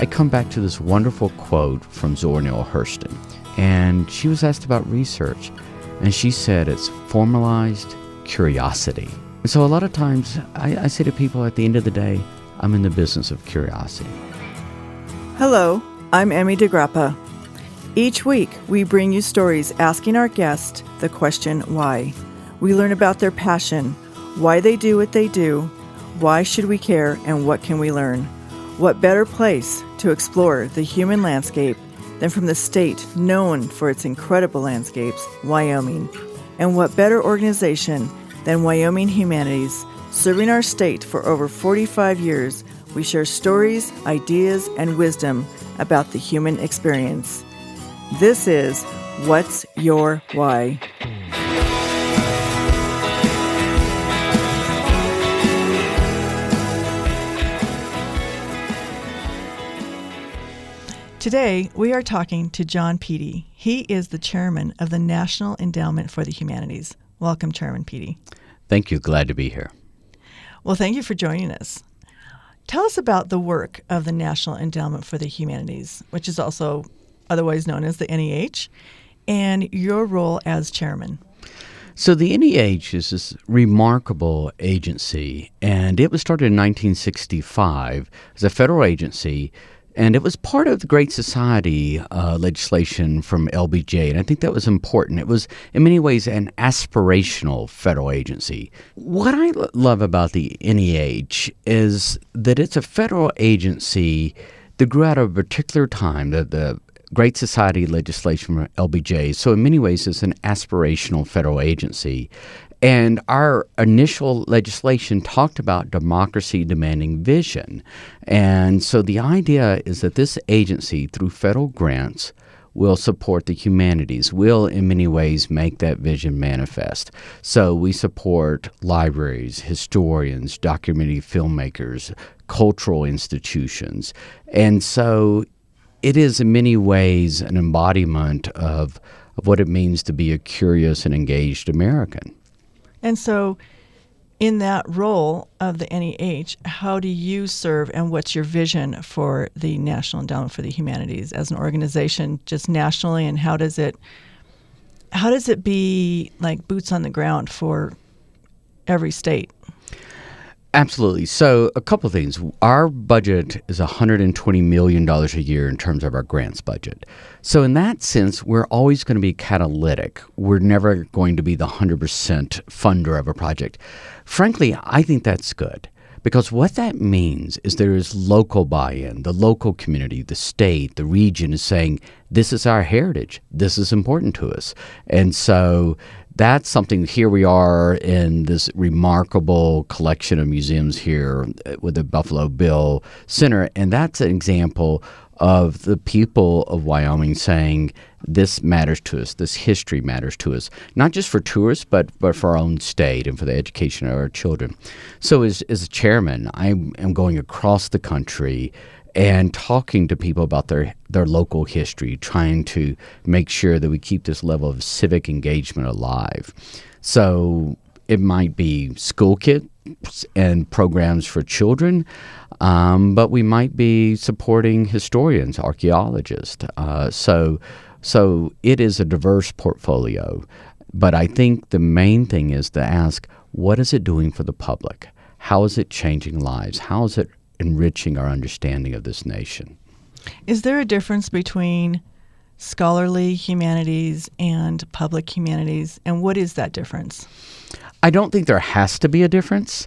I come back to this wonderful quote from Zora Neale Hurston. And she was asked about research, and she said it's formalized curiosity. And so a lot of times I say to people at the end of the day, I'm in the business of curiosity. Hello, I'm Emmy DeGrappa. Each week, we bring you stories asking our guests the question, why? We learn about their passion, why they do what they do, why should we care, and what can we learn? What better place to explore the human landscape than from the state known for its incredible landscapes, Wyoming? And what better organization than Wyoming Humanities? Serving our state for over 45 years, we share stories, ideas, and wisdom about the human experience. This is What's Your Why? Today, we are talking to Jon Peede. He is the chairman of the National Endowment for the Humanities. Welcome, Chairman Peede. Thank you. Glad to be here. Well, thank you for joining us. Tell us about the work of the National Endowment for the Humanities, which is also otherwise known as the NEH, and your role as chairman. So the NEH is this remarkable agency, and it was started in 1965 as a federal agency, and it was part of the Great Society legislation from LBJ, and I think that was important. It was, in many ways, an aspirational federal agency. What I love about the NEH is that it's a federal agency that grew out of a particular time, the Great Society legislation from LBJ. So in many ways, it's an aspirational federal agency. And our initial legislation talked about democracy demanding vision. And so the idea is that this agency, through federal grants, will support the humanities, will in many ways make that vision manifest. So we support libraries, historians, documentary filmmakers, cultural institutions. And so it is in many ways an embodiment of what it means to be a curious and engaged American. And so in that role of the NEH, how do you serve and what's your vision for the National Endowment for the Humanities as an organization just nationally, and how does it be like boots on the ground for every state? Absolutely. So a couple of things. Our budget is $120 million a year in terms of our grants budget. So in that sense, we're always going to be catalytic. We're never going to be the 100% funder of a project. Frankly, I think that's good, because what that means is there is local buy-in. The local community, the state, the region is saying, this is our heritage. This is important to us. And so that's something. Here we are in this remarkable collection of museums here with the Buffalo Bill Center, and that's an example of the people of Wyoming saying, this matters to us, this history matters to us, not just for tourists, but for our own state and for the education of our children. So as a chairman, I am going across the country and talking to people about their local history, trying to make sure that we keep this level of civic engagement alive. So it might be school kids and programs for children, but we might be supporting historians, archaeologists. So it is a diverse portfolio. But I think the main thing is to ask, what is it doing for the public? How is it changing lives? How is it enriching our understanding of this nation? Is there a difference between scholarly humanities and public humanities, and what is that difference? I don't think there has to be a difference.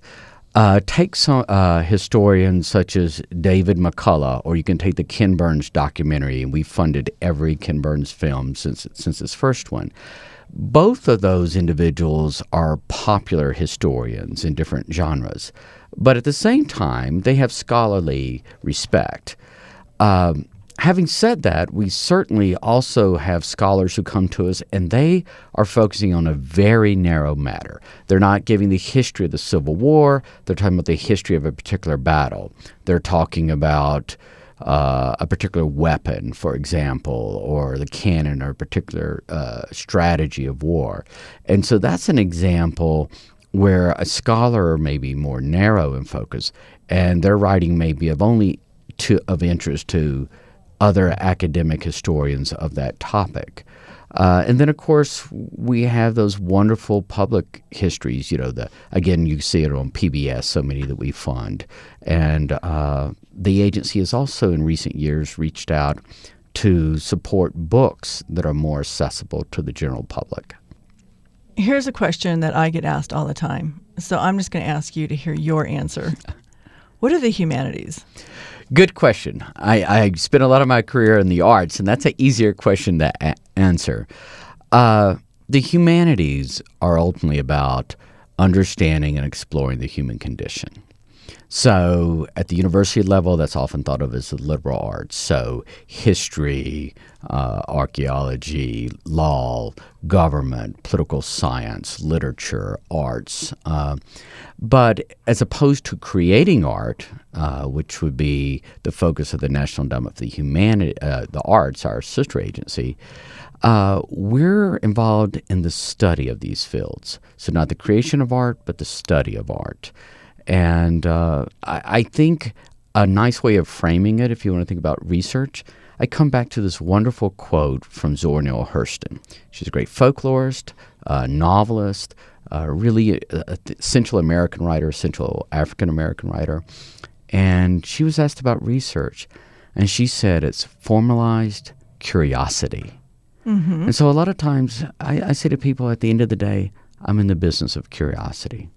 Take some historians such as David McCullough, or you can take the Ken Burns documentary, and we funded every Ken Burns film since its first one. Both of those individuals are popular historians in different genres, but at the same time, they have scholarly respect. Having said that, we certainly also have scholars who come to us, and they are focusing on a very narrow matter. They're not giving the history of the Civil War. They're talking about the history of a particular battle. They're talking about a particular weapon, for example, or the cannon, or a particular strategy of war. And so that's an example where a scholar may be more narrow in focus, and their writing may be of only of interest to other academic historians of that topic. And then, of course, we have those wonderful public histories. Again, you see it on PBS, so many that we fund. And the agency has also, in recent years, reached out to support books that are more accessible to the general public. Here's a question that I get asked all the time. So I'm just going to ask you to hear your answer. What are the humanities? Good question. I spent a lot of my career in the arts, and that's an easier question to answer. The humanities are ultimately about understanding and exploring the human condition. So at the university level, that's often thought of as the liberal arts. So history, archaeology, law, government, political science, literature, arts. But as opposed to creating art, which would be the focus of the National Endowment for the Arts, our sister agency, we're involved in the study of these fields. So not the creation of art, but the study of art. And I think a nice way of framing it, if you want to think about research, I come back to this wonderful quote from Zora Neale Hurston. She's a great folklorist, novelist, really Central American writer, Central African American writer. And she was asked about research, and she said it's formalized curiosity. Mm-hmm. And so a lot of times I say to people at the end of the day, I'm in the business of curiosity.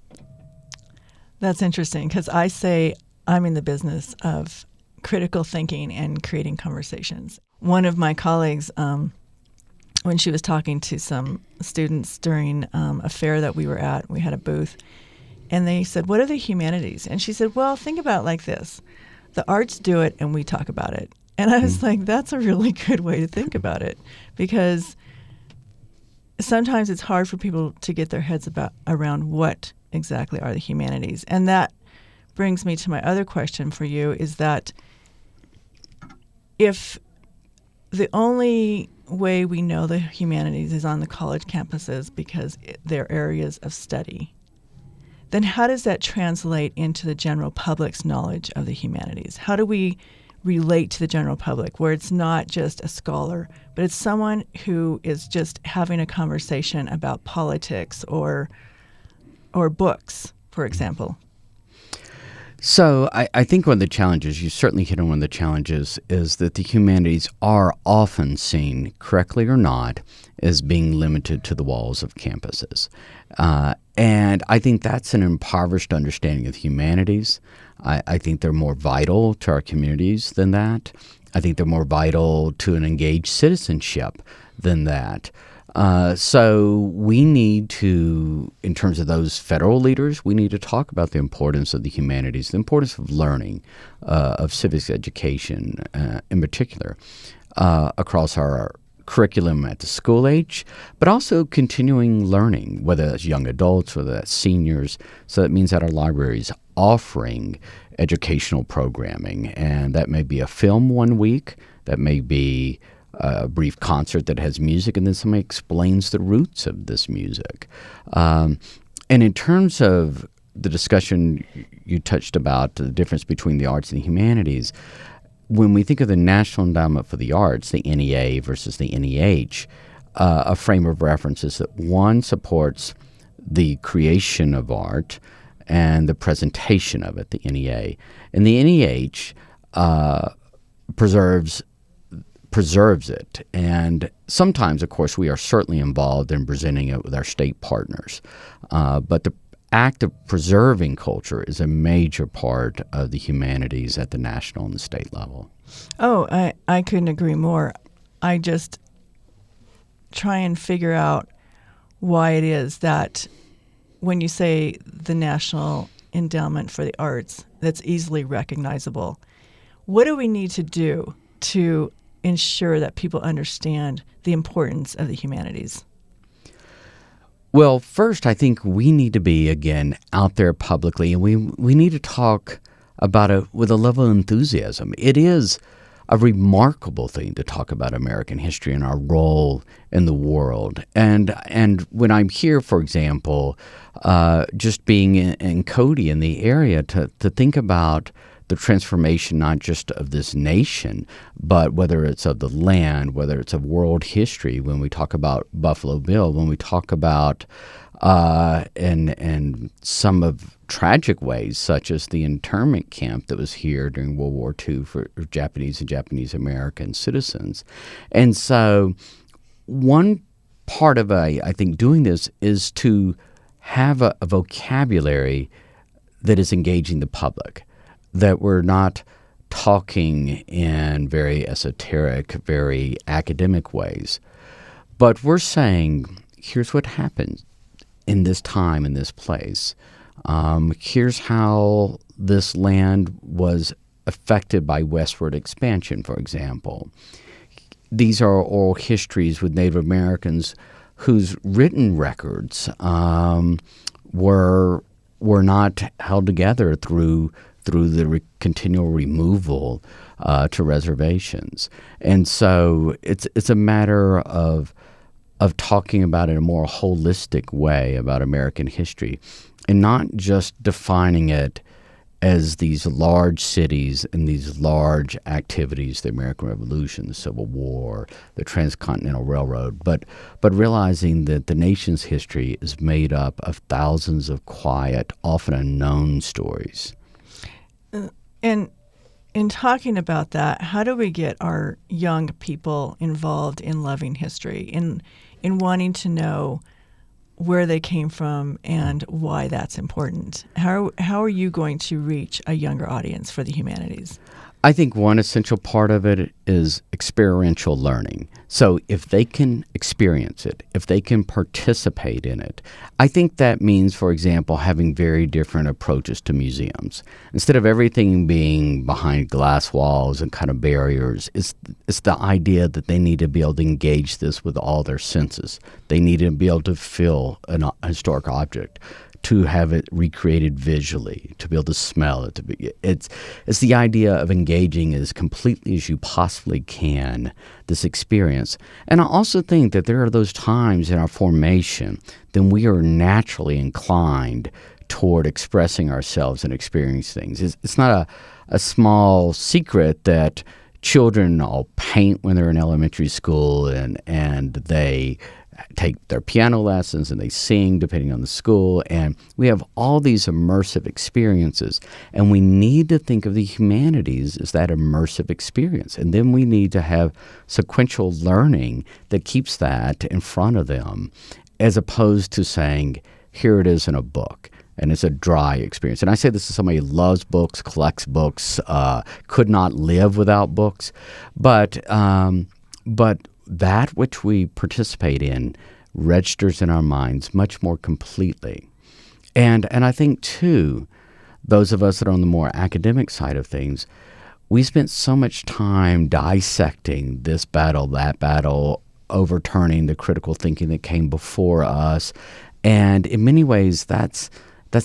That's interesting, because I say I'm in the business of critical thinking and creating conversations. One of my colleagues, when she was talking to some students during a fair that we were at, we had a booth, and they said, what are the humanities? And she said, well, think about it like this. The arts do it, and we talk about it. And I was like, that's a really good way to think about it, because sometimes it's hard for people to get their heads around what exactly are the humanities. And that brings me to my other question for you, is that if the only way we know the humanities is on the college campuses because they're areas of study, then how does that translate into the general public's knowledge of the humanities? How do we relate to the general public where it's not just a scholar, but it's someone who is just having a conversation about politics or books, for example? So I think one of the challenges, you certainly hit on one of the challenges, is that the humanities are often seen, correctly or not, as being limited to the walls of campuses. And I think that's an impoverished understanding of the humanities. I think they're more vital to our communities than that. I think they're more vital to an engaged citizenship than that. So we need to, in terms of those federal leaders, we need to talk about the importance of the humanities, the importance of learning, of civics education in particular, across our curriculum at the school age, but also continuing learning, whether that's young adults, whether that's seniors. So that means that our libraries offering educational programming, and that may be a film one week, that may be a brief concert that has music, and then somebody explains the roots of this music. And in terms of the discussion you touched about, the difference between the arts and the humanities, when we think of the National Endowment for the Arts, the NEA versus the NEH, a frame of reference is that one supports the creation of art and the presentation of it, the NEA. And the NEH preserves it. And sometimes, of course, we are certainly involved in presenting it with our state partners. But the act of preserving culture is a major part of the humanities at the national and the state level. Oh, I couldn't agree more. I just try and figure out why it is that when you say the National Endowment for the Arts, that's easily recognizable. What do we need to do to ensure that people understand the importance of the humanities? Well, first, I think we need to be, again, out there publicly, and we need to talk about it with a level of enthusiasm. It is a remarkable thing to talk about American history and our role in the world. And when I'm here, for example, just being in Cody in the area to think about the transformation not just of this nation, but whether it's of the land, whether it's of world history, when we talk about Buffalo Bill, when we talk about in some of tragic ways, such as the internment camp that was here during World War II for Japanese and Japanese American citizens. And so one part of, I think, doing this is to have a vocabulary that is engaging the public, that we're not talking in very esoteric, very academic ways, but we're saying, here's what happened in this time, in this place. Here's how this land was affected by westward expansion, for example. These are oral histories with Native Americans whose written records were not held together through the continual removal to reservations. And so it's a matter of talking about it in a more holistic way about American history, and not just defining it as these large cities and these large activities, the American Revolution, the Civil War, the Transcontinental Railroad, but realizing that the nation's history is made up of thousands of quiet, often unknown stories. And in talking about that, how do we get our young people involved in loving history, in wanting to know where they came from and why that's important? How are you going to reach a younger audience for the humanities? I think one essential part of it is experiential learning. So if they can experience it, if they can participate in it, I think that means, for example, having very different approaches to museums. Instead of everything being behind glass walls and kind of barriers, it's the idea that they need to be able to engage this with all their senses. They need to be able to feel a historic object, to have it recreated visually, to be able to smell it. It's the idea of engaging as completely as you possibly can this experience. And I also think that there are those times in our formation then we are naturally inclined toward expressing ourselves and experiencing things. It's not a small secret that children all paint when they're in elementary school, and they take their piano lessons and they sing depending on the school, and we have all these immersive experiences, and we need to think of the humanities as that immersive experience, and then we need to have sequential learning that keeps that in front of them, as opposed to saying, here it is in a book, and it's a dry experience. And I say this as somebody who loves books, collects books, could not live without books, but that which we participate in registers in our minds much more completely. And I think, too, those of us that are on the more academic side of things, we spent so much time dissecting this battle, that battle, overturning the critical thinking that came before us. And in many ways, that's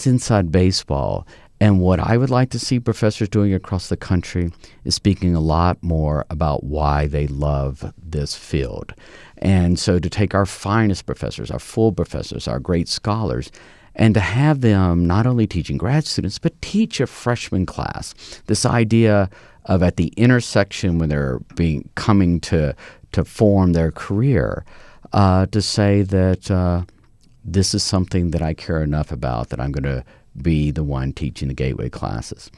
inside baseball. And what I would like to see professors doing across the country is speaking a lot more about why they love this field. And so to take our finest professors, our full professors, our great scholars, and to have them not only teaching grad students, but teach a freshman class. This idea of at the intersection when they're coming to form their career, to say that this is something that I care enough about that I'm going to be the one teaching the gateway classes.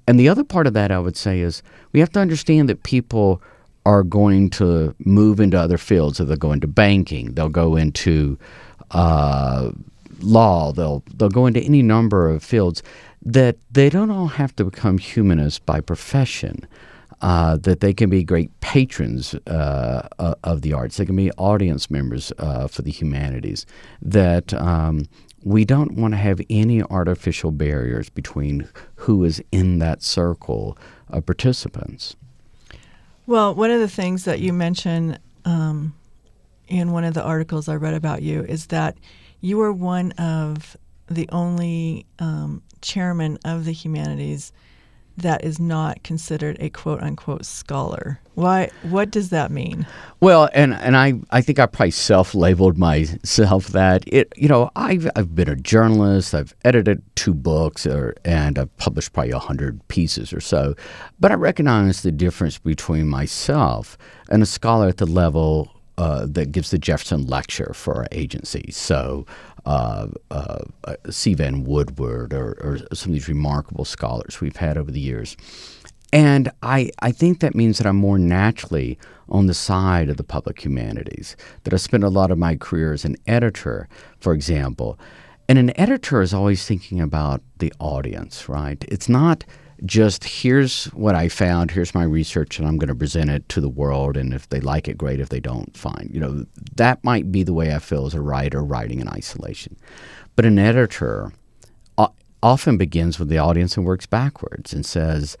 And the other part of that, I would say, is we have to understand that people are going to move into other fields. So they'll go into banking, they'll go into law, they'll go into any number of fields, that they don't all have to become humanists by profession, that they can be great patrons of the arts. They can be audience members for the humanities, that we don't want to have any artificial barriers between who is in that circle of participants. Well, one of the things that you mention in one of the articles I read about you is that you were one of the only chairmen of the humanities that is not considered a quote-unquote scholar. Why? What does that mean? Well, and I think I probably self-labeled myself that. I've been a journalist. I've edited 2 books, and I've published probably 100 pieces or so. But I recognize the difference between myself and a scholar at the level that gives the Jefferson Lecture for our agency. So C. Van Woodward or some of these remarkable scholars we've had over the years. And I think that means that I'm more naturally on the side of the public humanities, that I spent a lot of my career as an editor, for example. And an editor is always thinking about the audience, right? It's not just here's what I found, here's my research, and I'm going to present it to the world, and if they like it, great. If they don't, fine. That might be the way I feel as a writer writing in isolation. But an editor often begins with the audience and works backwards and says,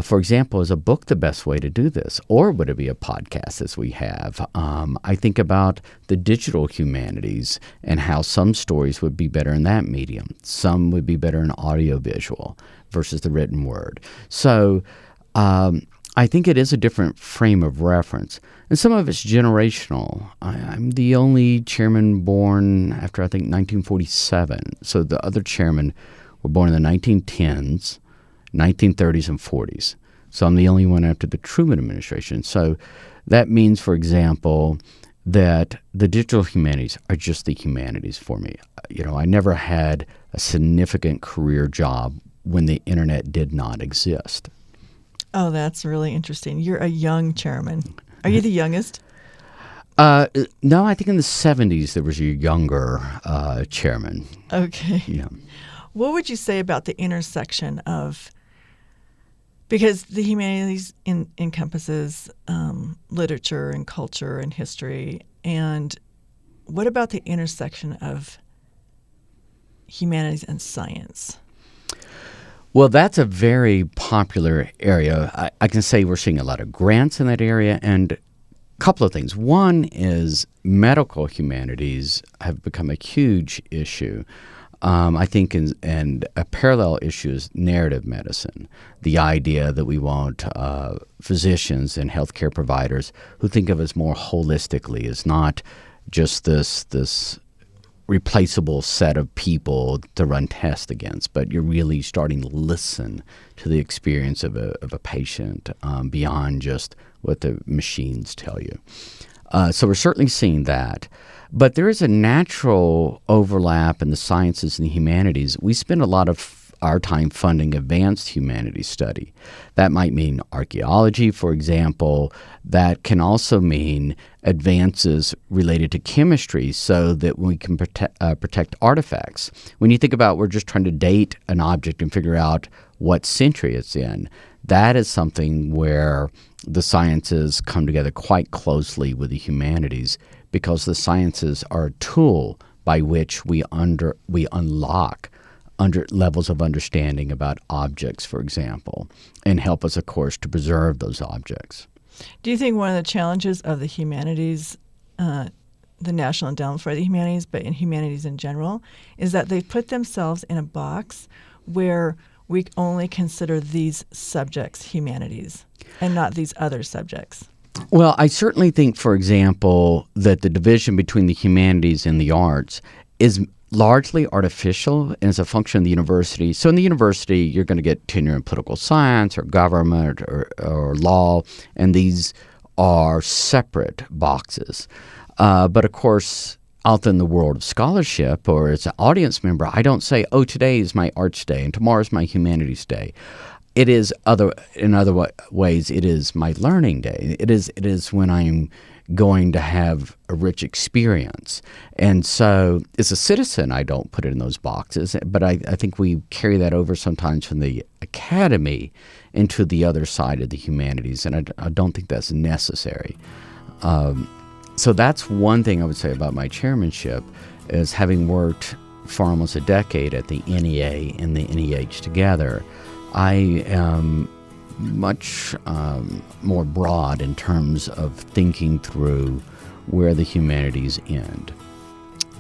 for example, is a book the best way to do this? Or would it be a podcast as we have? I think about the digital humanities and how some stories would be better in that medium. Some would be better in audiovisual versus the written word. So I think it is a different frame of reference. And some of it's generational. I'm the only chairman born after, I think, 1947. So the other chairmen were born in the 1910s, 1930s, and 40s. So I'm the only one after the Truman administration. So that means, for example, that the digital humanities are just the humanities for me. I never had a significant career job when the internet did not exist. Oh, that's really interesting. You're a young chairman. Are you the youngest? No, I think in the 70s there was a younger chairman. Okay. Yeah. What would you say about the intersection of, because the humanities encompasses literature and culture and history, and what about the intersection of humanities and science? Well, that's a very popular area. I can say we're seeing a lot of grants in that area, and a couple of things. One is medical humanities have become a huge issue. I think, and a parallel issue is narrative medicine, the idea that we want physicians and healthcare providers who think of us more holistically, as not just this replaceable set of people to run tests against, but you're really starting to listen to the experience of a patient beyond just what the machines tell you. So we're certainly seeing that. But there is a natural overlap in the sciences and the humanities. We spend a lot of our time funding advanced humanities study. That might mean archaeology, for example. That can also mean advances related to chemistry so that we can protect artifacts. When you think about we're just trying to date an object and figure out what century it's in, that is something where the sciences come together quite closely with the humanities, because the sciences are a tool by which we unlock levels of understanding about objects, for example, and help us, of course, to preserve those objects. Do you think one of the challenges of the humanities, the National Endowment for the Humanities, but in humanities in general, is that they put themselves in a box where we only consider these subjects humanities and not these other subjects? Well, I certainly think, for example, that the division between the humanities and the arts is largely artificial and is a function of the university. So in the university, you're going to get tenure in political science or government or law, and these are separate boxes. But of course, out in the world of scholarship or as an audience member, I don't say, oh, today is my arts day and tomorrow's my humanities day. It is in other ways, it is my learning day. It is when I'm going to have a rich experience. And so as a citizen, I don't put it in those boxes, but I think we carry that over sometimes from the academy into the other side of the humanities, and I don't think that's necessary. So that's one thing I would say about my chairmanship, is having worked for almost a decade at the NEA and the NEH together, I am much more broad in terms of thinking through where the humanities end.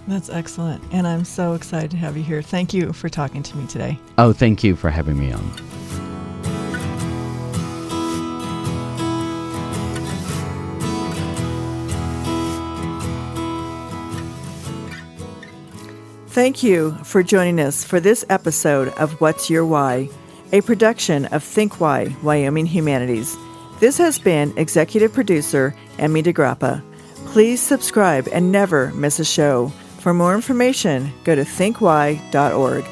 That's excellent. And I'm so excited to have you here. Thank you for talking to me today. Oh, thank you for having me on. Thank you for joining us for this episode of What's Your Why, a production of Think Why, Wyoming Humanities. This has been executive producer Emmy DeGrappa. Please subscribe and never miss a show. For more information, go to thinkwhy.org.